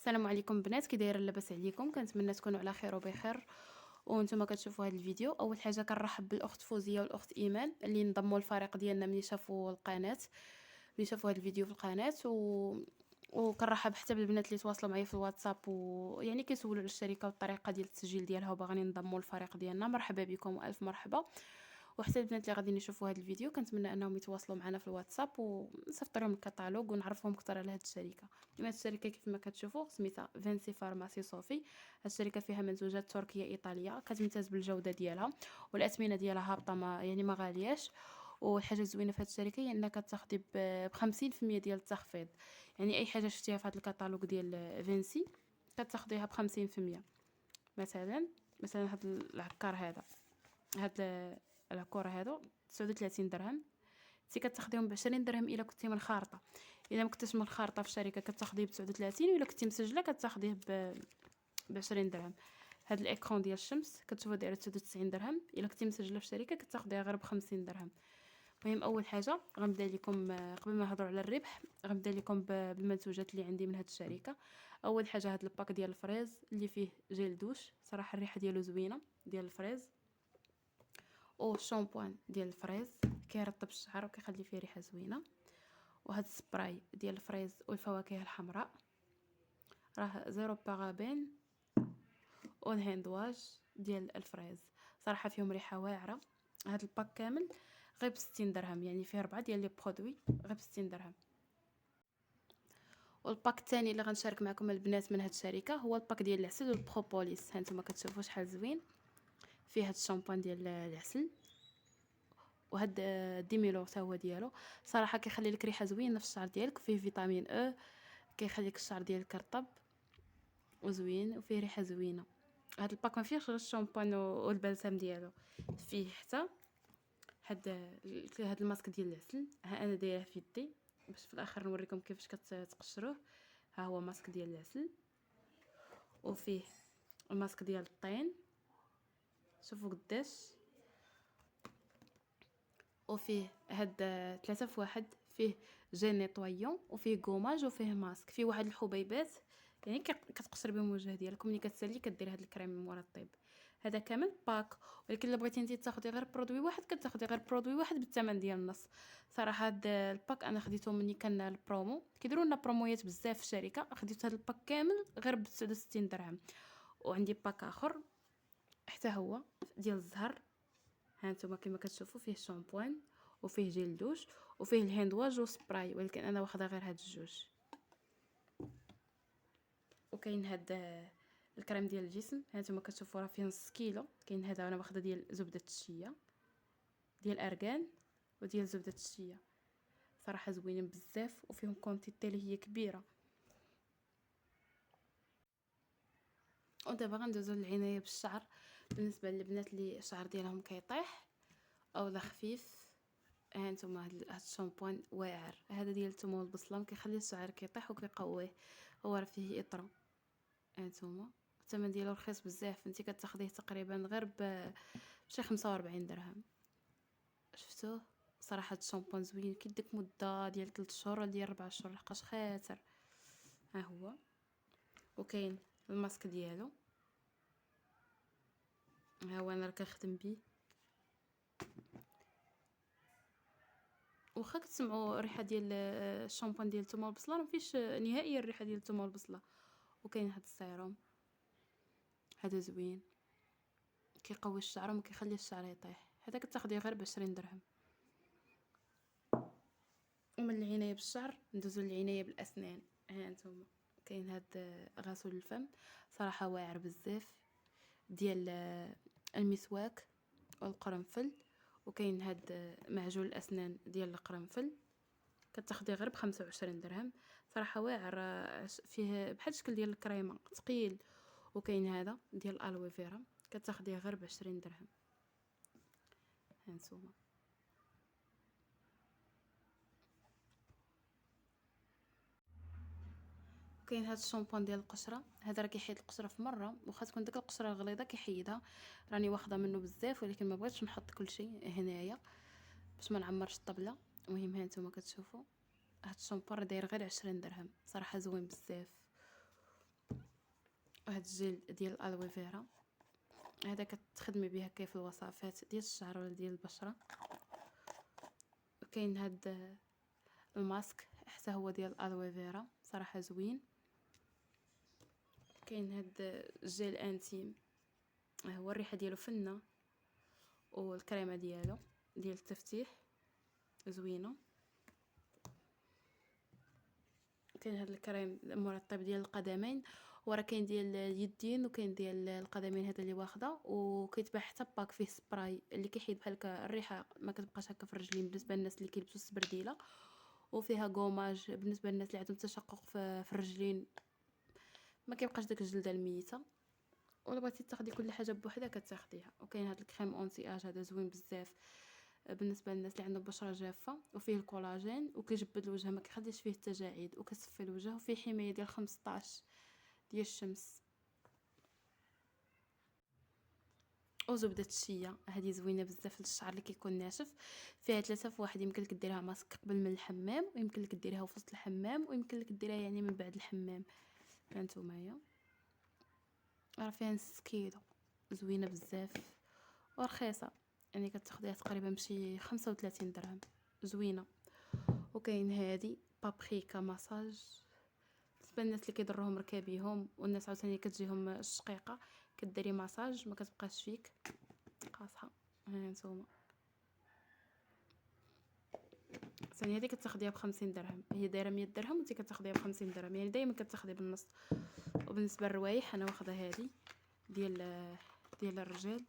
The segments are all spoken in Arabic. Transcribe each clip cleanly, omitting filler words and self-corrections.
السلام عليكم بنات، كي دايره لاباس عليكم؟ كنتمنى تكونوا على خير وبخير. وانتم كتشوفوا هذا الفيديو. اول حاجه كنرحب بالاخت فوزيه والاخت ايمان اللي انضموا للفريق ديالنا ملي شافوا القناه، ملي شافوا هذا الفيديو في القناه وكنرحب حتى بالبنات اللي تواصلوا معايا في الواتساب ويعني كيسولوا على الشركه والطريقه ديال التسجيل ديالها وباغيين ينضموا للفريق ديالنا. مرحبا بكم والف مرحبا. وحتى البنات اللي غاديين يشوفوا هذا الفيديو كنتمنى انهم يتواصلوا معنا في الواتساب ونصيفط لهم الكتالوج ونعرفهم اكثر على هذه الشركه. هذه الشركه كيف ما كتشوفوا سميتها فينسي فارماسي صوفي. هذه الشركه فيها منتوجات تركيه ايطاليه، كتمتاز بالجوده ديالها والاثمنه ديالها هابطه، ما غالياش. والحاجه الزوينه في هذه الشركه هي انك كتاخدي ب 50% ديال التخفيض. يعني اي حاجه شفتيها في هذا الكتالوج ديال فينسي كتاخديها ب 50%. مثلا هذا العكار هذا العكور هادو 39 درهم، انت كتاخديهم ب 20 درهم الا كنتي من الخارطه. الا ما كنتيش من الخارطه في الشركه كتاخديه ب 39، والا كنتي مسجله كتاخديه ب 20 درهم. هاد الاكرون ديال الشمس كتشوفوا دايره 99 درهم، الا كنتي مسجله في الشركه كتاخديها غير ب 50 درهم. المهم اول حاجه غنبدا لكم قبل ما نهضروا على الربح، غنبدا لكم بالمنتوجات اللي عندي من هاد الشركه. اول حاجه هاد الباك ديال الفريز اللي فيه جيل دوش، صراحه الريحه ديالو زوينه ديال الفريز، او شامبوان ديال الفريز كيرطب الشعر وكيخلي فيه ريحه زوينه. وهذا السبراي ديال الفريز والفواكه الحمراء راه زيرو بارابين، والهاند واش ديال الفريز صراحه فيهم ريحه واعره. هذا الباك كامل غير ب 60 درهم، يعني فيه 4 ديال لي برودوي غير ب 60 درهم. والباك الثاني اللي غنشارك معكم البنات من هاد الشركه هو الباك ديال العسل والبروبوليس. هانتوما كتشوفوا شحال زوين، فيه هاد الشامبوان ديال العسل وهاد ديميلو حتى هو ديالو. صراحه كيخلي لك ريحه زوينه في الشعر ديالك، فيه فيتامين او، كيخلي لك الشعر ديالك رطب وزوين وفيه ريحه زوينه. هاد الباك ما فيهش غير الشامبوان والبلسم ديالو، فيه حتى هاد الماسك ديال العسل. ها انا دايره في يدي باش في الاخر نوريكم كيفاش كتقشروه. ها هو ماسك ديال العسل، وفيه الماسك ديال الطين، شوفوا قداش. وفيه هاد 3 في واحد، فيه جيل نيطويون وفيه غوماج وفيه ماسك، فيه واحد الحبيبات يعني كتقشر بهم الوجه ديالك، ملي كتسالي كدير هاد الكريم من مورا الطيب. هذا كامل باك، ولكن الا بغيتي انت تاخدي غير برودوي واحد كتاخدي غير برودوي واحد بالثمن ديال النص. صراحه هاد الباك انا خديته مني كان البرومو، كيديروا لنا برومويات بزاف في الشركه، خديت هاد الباك كامل غير ب 69 درهم. وعندي باك اخر حتى هو ديال الزهر. ها نتوما كما كتشوفوا فيه شامبوان وفيه جيل دوش وفيه الهاند واش وسبراي، ولكن انا واخده غير هاد الجوج. وكاين هاد الكريم ديال الجسم، ها نتوما كتشوفوا راه فيه نص كيلو. كاين هذا انا واخده ديال زبده الشيا، ديال ارغان، وديال زبده الشيا. صراحه زوينين بزاف وفيهم كونتيتي اللي هي كبيره. ودابا غندوزو للعنايه بالشعر. بالنسبه للبنات اللي الشعر ديالهم كيطيح او لا خفيف، ها نتوما هاد الشامبوان واعر، هذا ديال الثوم والبصله كيخلي الشعر كيطيح وكيقويه. هو راه فيه اطرا، ها نتوما الثمن ديالو رخيص بزاف، انت كتاخديه تقريبا غير بشي 45 درهم. شفتوه؟ صراحه الشامبوان زوين كيديك مده ديال 3 شهور ولا ديال 4 شهور لحقاش خاطر. ها هو. وكاين الماسك ديالو، ها هو انا راه كنخدم بيه. واخا كتسمعوا الريحه ديال الشامبوان ديال الثوم والبصله ما فيش نهائيا الريحه ديال الثوم والبصله. وكاين هذا السيروم، هذا زوين كيقوي الشعر وما كيخلي الشعر يطيح. هذا كتاخديه غير ب 20 درهم. ومن العنايه بالشعر ندوزو للعنايه بالاسنان. ها انتم كاين هاد غسول الفم، صراحه واعر بزاف، ديال المسواك والقرنفل. وكاين هاد معجون الاسنان ديال القرنفل كتاخديه غير ب 25 درهم. صراحه واعر، فيه بحال الشكل ديال الكريمه ثقيل. وكاين هذا ديال الالوي فيرا كتاخديه غير ب 20 درهم. هانتوما. كاين هذا الشامبوان ديال القشره، هذا راه كيحيد القشره في مره، واخا تكون ديك القشره الغليظه كيحيدها. راني واخده منه بزاف ولكن ما بغيتش نحط كلشي هنايا باش ما نعمرش الطبله. المهم ها نتوما كتشوفوا هاد الشامبوان راه داير غير 20 درهم، صراحه زوين بزاف. وهاد الجيل ديال الالوي فيرا، هذا كتخدمي به كيف الوصفات ديال الشعر ولا ديال البشره. وكاين هاد الماسك حتى هو ديال الالوي فيرا، صراحه زوين. كاين هاد الجيل انتيم، هو الريحه ديالو فنه، والكريمه ديالو ديال التفتيح زوينه. كاين هاد الكريم مرطب ديال القدمين، وراه كاين ديال اليدين وكاين ديال القدمين، هذا اللي واخده. وكيتباع حتى باك فيه سبراي اللي كيحيد بحال الريحه ما كتبقاش هكا في الرجلين بالنسبه للناس اللي كيلبسوا السبرديله. وفيها غوماج بالنسبه للناس اللي عندهم تشقق في الرجلين، ما كيبقاش داك الجلده الميته. ولا بغيتي تاخدي كل حاجه بوحدها كتاخديها. وكاين هذا الكريم اونتي اج، هذا زوين بزاف بالنسبه للناس اللي عندهم بشره جافه، وفيه الكولاجين وكيجبد الوجه، ما كيخليش فيه التجاعيد وكتصفي الوجه. وفيه حمايه ديال 15 ديال الشمس. وزبده الشيا، هذه زوينه بزاف للشعر اللي كيكون ناشف. فيها 3 في واحد، يمكن لك ديريها ماسك قبل من الحمام، ويمكن لك ديريها في وسط الحمام، ويمكن لك ديريها يعني من بعد الحمام. هانتوما راه فيها نص كيلو، زوينه بزاف ورخيصه، يعني كتاخديها تقريبا بشي 35 درهم، زوينه. وكاين هادي بابريكا مساج، بالنسبه للناس اللي كيضرهم ركابيهم والناس عاوتاني كتجيهم الشقيقه، كديري مساج ما كتبقاش فيك قاصحه. ها نتوما ثاني هذه كتاخديها ب50 درهم، هي دايره 100 درهم وانت كتاخديها ب50 درهم، يعني دائما كتاخدي بالنص. وبالنسبه للروايح انا واخده هذه ديال الرجال،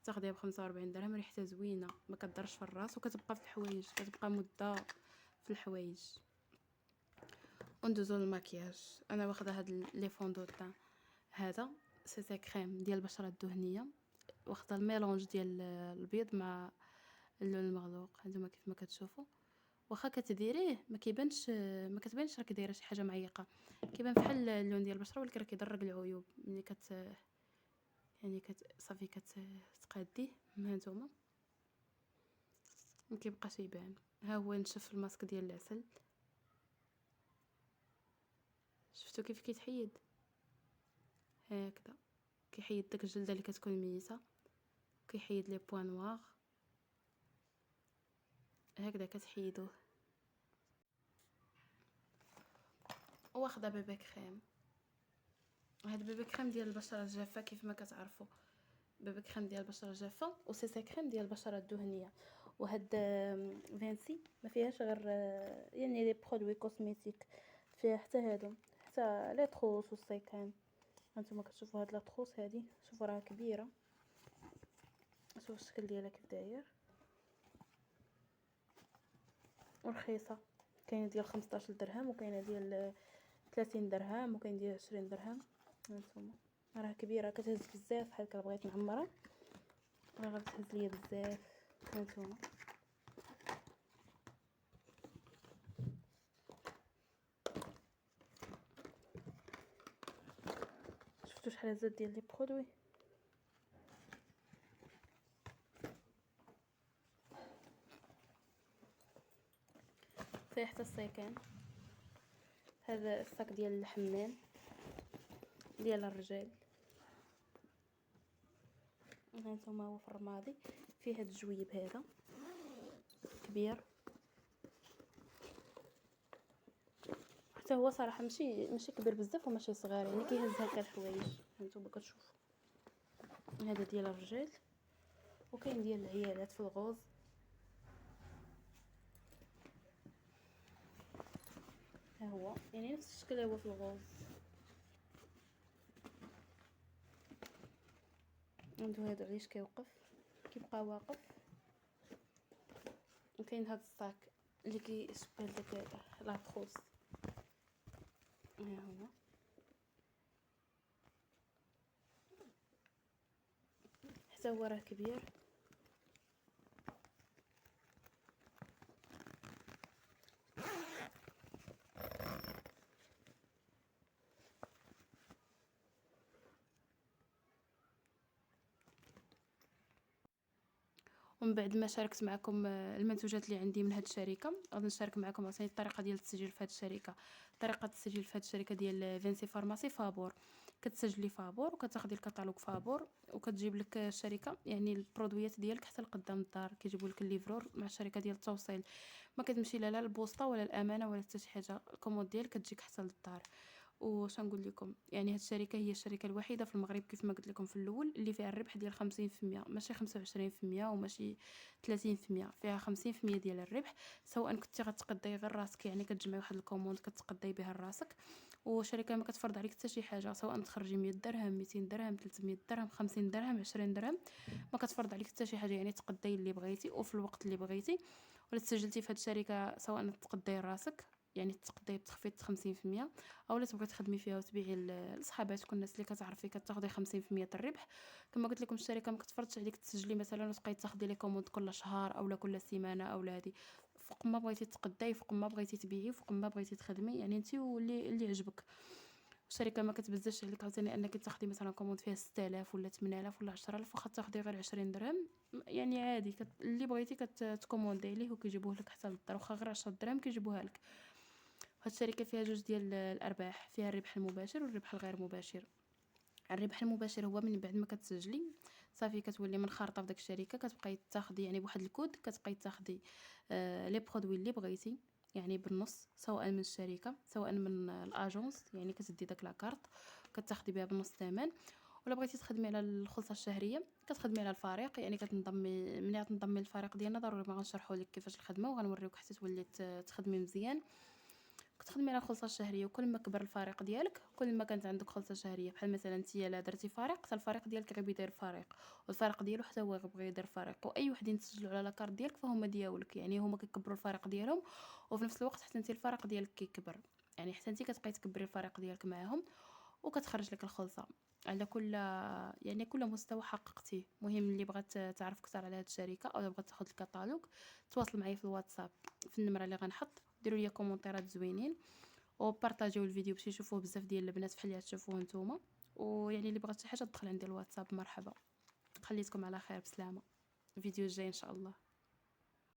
تاخديها ب45 درهم، ريحتها زوينه ما كتضرش في الراس وكتبقى في الحوايج، كتبقى مده في الحوايج. وندوزو للمكياج. انا واخده هاد لي فوندو تاع هذا سي كريم ديال البشره الدهنيه، واخده الميلونج ديال البيض مع اللون المغلوق. هانتوما كيف ما كتشوفوا، واخا كتديريه ما كتبانش راكي دايره شي حاجه معيقه، كيبان بحال اللون ديال البشره، ولكن راه كيضرق العيوب ملي يعني صافي كتقاديه. هانتوما ما كيبقاش يبان. ها هو نشف الماسك ديال العسل، شفتوا كيف كيتحيد هكذا، كيحيد داك الجلده اللي كتكون ميته، كيحيد لي بوين نوار هكذا كتحيدوه. واخده بيبي كريم، هاد بيبي كريم ديال البشره الجافه كيف ما كتعرفوا، بيبي كريم ديال البشره الجافه وسي كريم ديال البشره الدهنيه. وهاد فانسي ما فيهاش غير يعني لي برودوي كوزميتيك، فيها حتى هادو، حتى لي تروس والسيكان. هانتوما كتشوفوا هاد لا تروس هادي، شوفوا راها كبيره، شوفوا الشكل ديالها كيف داير، ورخيصه. كاينه ديال 15 درهم، وكاينه ديال 30 درهم، وكاين ديال 20 درهم. هانتوما راه كبيره، كتهز بزاف بحال هكا بغيت نعمرها، راه غتهز ليا بزاف. هانتوما شفتوا شحال زاد ديال لي برودوي. فيه حتى السيكان، هذا الصاك ديال الحمام ديال الرجال. هانتوما هو في الرمادي، فيه هاد الجويب هذا كبير، حتى هو صراحه ماشي كبير بزاف وماشي صغير، يعني كيهز هكا الحوايج. هانتوما كتشوفوا هذا ديال الرجال، وكاين ديال العيالات في الغوز. ها هو يعني نفس الشكل هو في الغوز، عنده هذا علاش كيوقف، كيبقى واقف. وكاين هذا الصاك اللي كيشبه داك لاطروس، ها هو حتى هو راه كبير. ومن بعد ما شاركت معكم المنتوجات اللي عندي من هاد الشركه، غادي نشارك معكم عاوتاني الطريقه ديال التسجيل في هاد الشركه. طريقه التسجيل في هاد الشركه ديال فينسي فارماسي فابور، كتسجلي فابور وكتاخدي الكتالوج فابور، وكتجيب لك الشركه يعني البرودويات ديالك حتى لقدام الدار، كيجيبوا لك الليفرور مع الشركه ديال التوصيل. ما كتمشي لا البوسطه ولا الامانه ولا حتى شي حاجه، الكومود ديالك كتجيك حتى للدار. واش نقول لكم، يعني هاد الشركه هي الشركه الوحيده في المغرب كيف ما قلت لكم في الاول اللي فيها الربح ديال 50%، ماشي 25% وماشي 30%، فيها 50% ديال الربح. سواء كنتي غتقضي غير راسك، يعني كتجمعي واحد الكوموند كتقضي بها راسك، وشركه ما كتفرض عليك حتى شي حاجه، سواء تخرجي 100 درهم 200 درهم 300 درهم 50 درهم 20 درهم، ما كتفرض عليك حتى شي حاجه، يعني تقضي اللي بغيتي وفي الوقت اللي بغيتي. ولا تسجلتي في هاد الشركه سواء تقضي راسك، يعني تقضي بتخفيض 50%، اولا تبغي تخدمي فيها وتبيعي لصحاباتك والناس اللي كتعرفي كتاخدي 50% الربح. كما قلت لكم الشركه ما كتفرضش عليك تسجلي مثلا وتبقاي تاخدي لي كوموند كل شهر اولا كل سيمانه اولا هادي، فوق ما بغيتي تقضي، فوق ما بغيتي تبيعي، فوق ما بغيتي تخدمي، يعني انت واللي عجبك. الشركه ما كتبزاش عليك عاوتاني انك تاخدي مثلا كوموند فيها 6000 ولا 8000 ولا 10000 واخا تاخدي غير 20 درهم، يعني عادي اللي بغيتي كتكوموندي عليه وكيجيبوه لك حتى للدار، واخا غير 10 درهم كيجيبوها لك. هاد الشركه فيها جوج ديال الارباح، فيها الربح المباشر والربح الغير مباشر. الربح المباشر هو من بعد ما كتسجلي صافي كتولي منخرطه في داك الشركه، كتبقاي تاخدي يعني بواحد الكود كتبقاي تاخدي لي برودوي اللي بغيتي، يعني بالنص، سواء من الشركه سواء من الاجونس، يعني كتدي داك لاكارت كتاخدي بها بنص الثمن. ولا بغيتي تخدمي على الخلصه الشهريه كتخدمي على الفريق، يعني كتنضمي ملي غتنضمي للفريق ديالنا، ضروري ما غنشرحوا لك كيفاش الخدمه وغنوريوك حتى تولي تخدمي مزيان. كتخدمي على الخلطه الشهريه، وكل ما كبر الفريق ديالك كل ما كانت عندك خلطه شهريه. بحال مثلا انت لا درتي فريق حتى الفريق ديالك غيبي يدير فريق، والفريق ديالو حتى هو غيبغي يدير فريق، واي وحدين تسجلوا على لاكارت ديالك فهما ديالك، يعني هما كيكبروا الفريق ديالهم، وفي نفس الوقت حتى انت الفريق ديالك كيكبر، يعني حتى انت كتبقاي تكبري الفريق ديالك معاهم، وكتخرج لك الخلطه على كل، يعني كل مستوى حققتيه. مهم اللي بغات تعرف اكثر على هذه الشركه او بغات تاخذ الكتالوج تواصل معايا في الواتساب في النمره اللي غنحط، ديروا لي كومونتيرات زوينين وبارطاجيو الفيديو باش يشوفوه بزاف ديال البنات بحال اللي تشوفوه نتوما. ويعني اللي بغات شي حاجه تدخل عندي الواتساب مرحبا. خليتكم على خير بسلامه، الفيديو الجاي ان شاء الله.